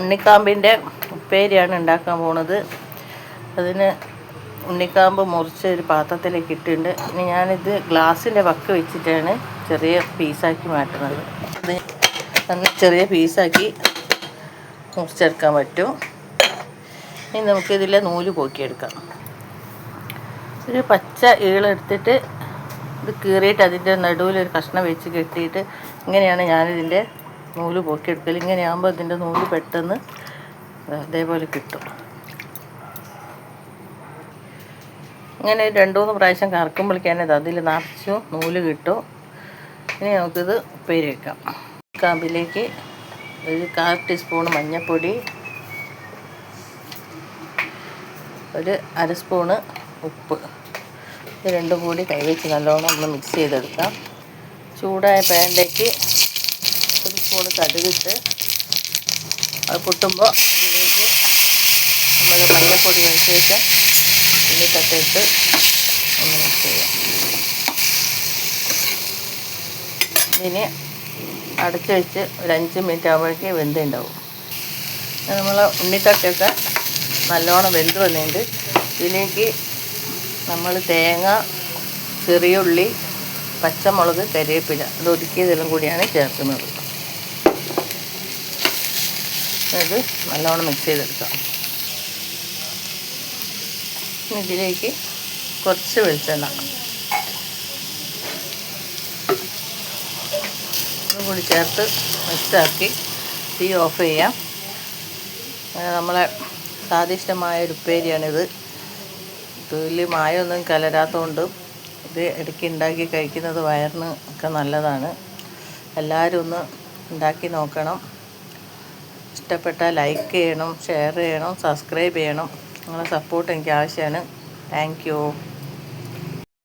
ഉണ്ണിക്കാമ്പിൻ്റെ ഉപ്പേരിയാണ് ഉണ്ടാക്കാൻ പോണത്. അതിന് ഉണ്ണിക്കാമ്പ് മുറിച്ച് ഒരു പാത്രത്തിലേക്ക് ഇട്ടിട്ടുണ്ട്. ഇനി ഞാനിത് ഗ്ലാസിൻ്റെ വക്ക് വെച്ചിട്ടാണ് ചെറിയ പീസാക്കി മാറ്റുന്നത്. അത് നന്ന ചെറിയ പീസാക്കി മുറിച്ചെടുക്കാൻ പറ്റും. ഇനി നമുക്കിതിലെ നൂല് പോക്കിയെടുക്കാം. ഒരു പച്ച ഈളെടുത്തിട്ട് ഇത് കീറിയിട്ട് അതിൻ്റെ നടുവിലൊരു കഷ്ണം വെച്ച് കെട്ടിയിട്ട് ഇങ്ങനെയാണ് ഞാനിതിൻ്റെ നൂല് പോക്കിയെടുക്കൽ. ഇങ്ങനെയാകുമ്പോൾ ഇതിൻ്റെ നൂല് പെട്ടെന്ന് അതേപോലെ കിട്ടും. ഇങ്ങനെ 2-3 പ്രാവശ്യം കറക്കുമ്പോഴേക്കാണ് അതിൽ നിറച്ചും നൂല് കിട്ടും. ഇനി നമുക്കിത് ഉപ്പേരി വെക്കാം. കാമ്പിലേക്ക് ഒരു 1/4 ടീസ്പൂൺ മഞ്ഞൾപ്പൊടി, ഒരു 1/2 സ്പൂണ് ഉപ്പ്, ഇത് രണ്ടും കൂടി കൈവച്ച് നല്ലോണം ഒന്ന് മിക്സ് ചെയ്തെടുക്കാം. ചൂടായ പാനിലേക്ക് 1 സ്പൂണ് കടുകിട്ട് അത് പൊട്ടുമ്പോൾ ഇതിലേക്ക് നമ്മൾ മഞ്ഞൾപ്പൊടി കഴിച്ച് വെച്ച ഉള്ളിത്തട്ടിട്ട് ഒന്ന് മിക്സ് ചെയ്യാം. ഇതിന് അടച്ച് വെച്ച് ഒരു 5 മിനിറ്റ് ആകുമ്പോഴേക്ക് വെന്തുണ്ടാവും. നമ്മൾ ഉണ്ണിത്തട്ടൊക്കെ നല്ലോണം വെന്ത് വന്നിട്ടുണ്ട്. ഇതിലേക്ക് നമ്മൾ തേങ്ങ, ചെറിയ ഉള്ളി, പച്ചമുളക്, കരിവേപ്പില ഇത് ഒതുക്കിയതെല്ലാം കൂടിയാണ് ചേർക്കുന്നത്. അത് നല്ലോണം മിക്സ് ചെയ്തെടുക്കാം. ഇതിലേക്ക് കുറച്ച് വെളിച്ചെണ്ണ ഇതും കൂടി ചേർത്ത് മിക്സാക്കി തീ ഓഫ് ചെയ്യാം. നമ്മളെ സ്വാദിഷ്ടമായ ഒരു ഉപ്പേരിയാണിത്. ഇതിൽ മായമൊന്നും കലരാത്തതുകൊണ്ട് ഇത് ഇടയ്ക്ക് ഉണ്ടാക്കി കഴിക്കുന്നത് വയറിന് ഒക്കെ നല്ലതാണ്. എല്ലാവരും ഒന്ന് ഉണ്ടാക്കി നോക്കണം. ഇഷ്ടപ്പെട്ടാൽ ലൈക്ക് ചെയ്യണം, ഷെയർ ചെയ്യണം, സബ്സ്ക്രൈബ് ചെയ്യണം. നിങ്ങളുടെ സപ്പോർട്ട് എനിക്ക് ആവശ്യമാണ്. Thank you.